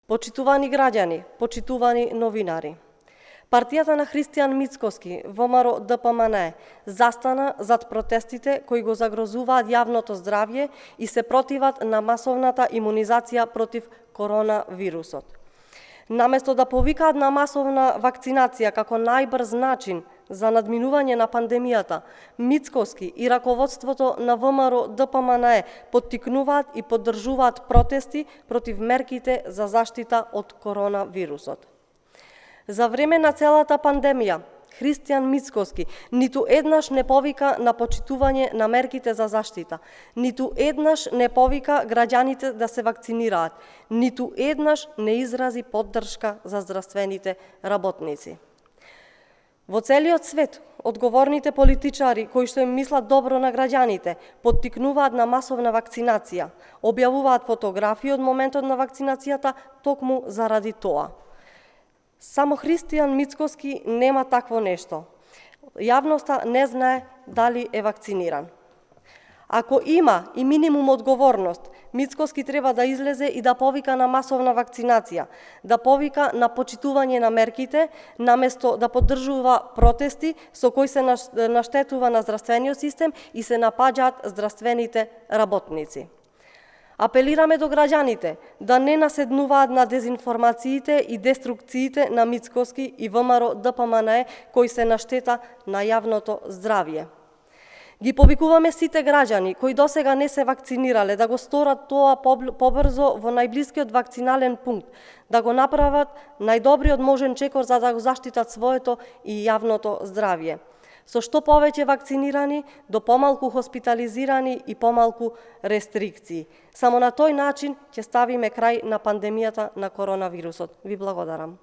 Почитувани граѓани, почитувани новинари, партијата на Христијан Мицкоски, ВМРО ДПМН, застана зад протестите кои го загрозуваат јавното здравје и се противат на масовната имунизација против коронавирусот. Наместо да повикаат на масовна вакцинација како најбрз начин за надминување на пандемијата, Мицкоски и раководството на ВМРО ДПМН поттикнуваат и поддржуваат протести против мерките за заштита од коронавирусот. За време на целата пандемија, Христијан Мицкоски ниту еднаш не повика на почитување на мерките за заштита, ниту еднаш не повика граѓаните да се вакцинираат, ниту еднаш не изрази поддршка за здравствените работници. Во целиот свет, одговорните политичари кои што им мислат добро на граѓаните, поттикнуваат на масовна вакцинација, објавуваат фотографии од моментот на вакцинацијата токму заради тоа. Само Христијан Мицкоски нема такво нешто. Јавноста не знае дали е вакциниран. Ако има и минимум одговорност, Мицкоски треба да излезе и да повика на масовна вакцинација, да повика на почитување на мерките, наместо да поддржува протести со кои се наштетува на здравствениот систем и се напаѓаат здравствените работници. Апелираме до граѓаните да не наседнуваат на дезинформациите и деструкциите на Мицкоски и ВМРО ДПМН кои се на штета на јавното здравје. Ги повикуваме сите граѓани кои досега не се вакцинирале да го сторат тоа побрзо во најблискиот вакцинален пункт, да го направат најдобриот можен чекор за да го заштитат своето и јавното здравје. Со што повеќе вакцинирани, до помалку хоспитализирани и помалку рестрикции. Само на тој начин ќе ставиме крај на пандемијата на коронавирусот. Ви благодарам.